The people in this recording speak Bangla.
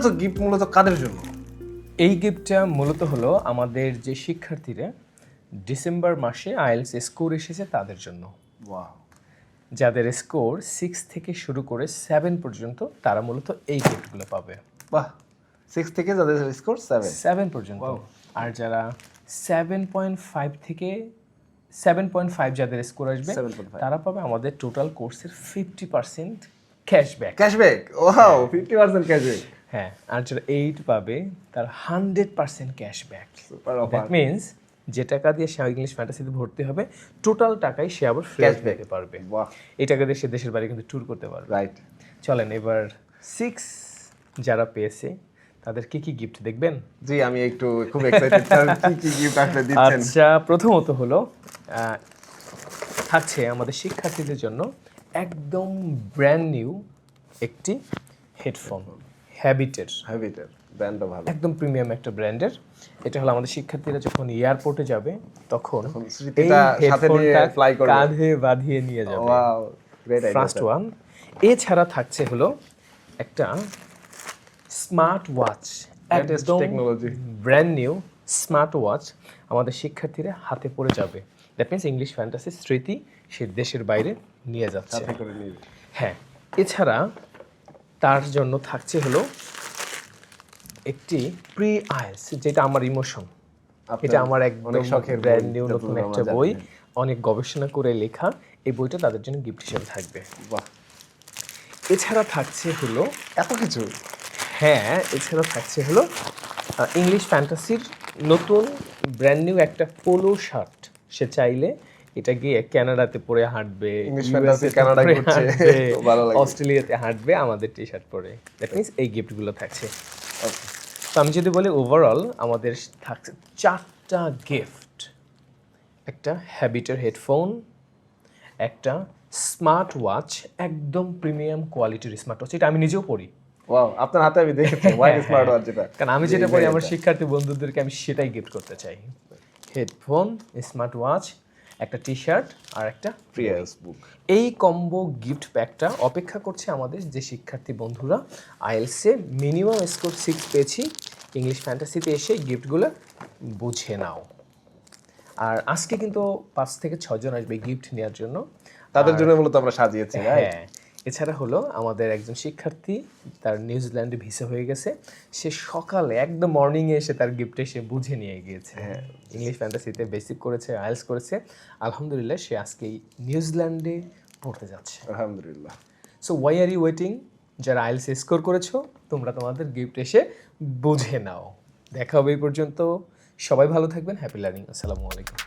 তো গিফট মূলত কাদের জন্য? এই গিফটটা মূলত হলো আমাদের যে শিক্ষার্থীরা ডিসেম্বর মাসে আইএলটিএস স্কোর এসেছে তাদের জন্য। ওয়াও, যাদের স্কোর 6 থেকে শুরু করে 7 পর্যন্ত তারা মূলত এই গিফটগুলো পাবে। বাহ, 6 থেকে যাদের স্কোর 7 পর্যন্ত। আর যারা 7.5 যাদের স্কোর আসবে 7.5 তারা পাবে আমাদের টোটাল কোর্সের 50% ক্যাশব্যাক। ক্যাশব্যাক। Wow, 50% cashback. হ্যাঁ, আর যারা 8 পাবে তার 100% cashback. Super offer. That means যে টাকা দিয়ে সে ইংলিশ ফ্যান্টাসিতে ভর্তি হবে টোটাল টাকাই সে আবার ফেরত Cashback। পেতে পারবে। বাহ, এই টাকা দিয়ে সে দেশের বাইরে কিন্তু ট্যুর করতে পারবে। রাইট। চলেন এবার 6 যারা পেয়েছে তাদের কি কি গিফট দেখবেন? জি, আমি একটু খুব এক্সাইটেড স্যার, কি গিফট আপনি দিচ্ছেন? আচ্ছা, প্রথমত হলো থাকছে আমাদের শিক্ষার্থীদের জন্য একদম ব্র্যান্ড নিউ একটি হেডফোন হ্যাবিটের ব্র্যান্ডও ভালো। একদম প্রিমিয়াম একটা ব্র্যান্ডের। এটা হলো আমাদের শিক্ষার্থীরা যখন এয়ারপোর্টে যাবে তখন এই স্মৃতিটা সাথে নিয়ে হেডফোনটা ফ্লাই করবে। কাঁধে বাঁধিয়ে নিয়ে যাবে। Wow, great idea. First one. এছাড়া থাকছে হলো একটা স্মার্ট ওয়াচ, Latest একদম technology। Brand new smart watch আমাদের শিক্ষার্থীরা হাতে পড়ে যাবে। দ্যাট মিনস ইংলিশ ফ্যান্টাসির স্মৃতি সে দেশের বাইরে নিয়ে যাচ্ছে। সাথে করে নিয়ে। হ্যাঁ, এছাড়া তার জন্য থাকছে হলো একটি প্রি আইএলটিএস, যেটা আমার ইমোশন। এটা আমার একদম অনেক শখের ব্র্যান্ড বই, নিউ নতুন যতদূর একটা আমরা বই, জানি। অনেক গবেষণা করে লেখা। এই বইটা তাদের জন্য গিফট হিসেবে থাকবে। বাহ, এছাড়া থাকছে হলো এত কিছু। হ্যাঁ, এছাড়া থাকছে হলো ইংলিশ ফ্যান্টাসির নতুন ব্র্যান্ড নিউ একটা পোলো শার্ট। সে চাইলে এটা গিয়ে কানাডাতে পরে হাঁটবে, ইংলিশ USA ফ্যান্টাসি তে কানাডায় পরে ঘুরছে, হাঁটবে, ভালো লাগে। অস্ট্রেলিয়াতে হাঁটবে আমাদের টি শার্ট পরে। দ্যাট মিনস এই গিফটগুলো থাকছে। ওকে, তো আমি যদি বলি ওভারঅল আমাদের থাকছে 4টা গিফট। একটা হ্যাবিটের হেডফোন, একটা স্মার্ট ওয়াচ, একদম প্রিমিয়াম কোয়ালিটির স্মার্ট ওয়াচ, এটা আমি নিজেও পড়ি। ওয়াও, আপনার হাতে আমি দেখেছি হোয়াইট স্মার্ট ওয়াচ যেটা। কারণ আমি যেটা পড়ি আমার শিক্ষার্থী বন্ধুদেরকে আমি সেটাই গিফট করতে চাই। হেডফোন, স্মার্ট ওয়াচ, একটা টি শার্ট আর একটা প্রিয়াস বুক। এই কম্বো গিফট প্যাকটা অপেক্ষা করছে আমাদের যে শিক্ষার্থী বন্ধুরা আইএলটিএসে মিনিমাম স্কোর 6 পেয়েছি, ইংলিশ ফ্যান্টাসিতে এসে গিফটগুলো বুঝে নাও। আর আজকে কিন্তু 5 থেকে 6 জন আসবে গিফট নেওয়ার জন্য। তাদের জন্য মূলত আমরা সাজিয়েছি, রাইট? হ্যাঁ, এছাড়া হলো আমাদের একজন শিক্ষার্থী, তার নিউজিল্যান্ডে ভিসা হয়ে গেছে। সে সকালে একদম মর্নিংয়ে এসে তার গিফটে সে বুঝে নিয়ে গিয়েছে। ইংলিশ ফ্যান্টাসিতে বেসিক করেছে, আইএলটিএস করেছে, আলহামদুলিল্লাহ সে আজকে নিউজিল্যান্ডে পড়তে যাচ্ছে। আলহামদুলিল্লাহ। So why are you waiting? যারা আইএলটিএস স্কোর করেছো তোমরা তোমাদের গিফট এসে বুঝে নাও। দেখা হবে এই পর্যন্ত। সবাই ভালো থাকবেন। Happy learning. আসসালামু আলাইকুম।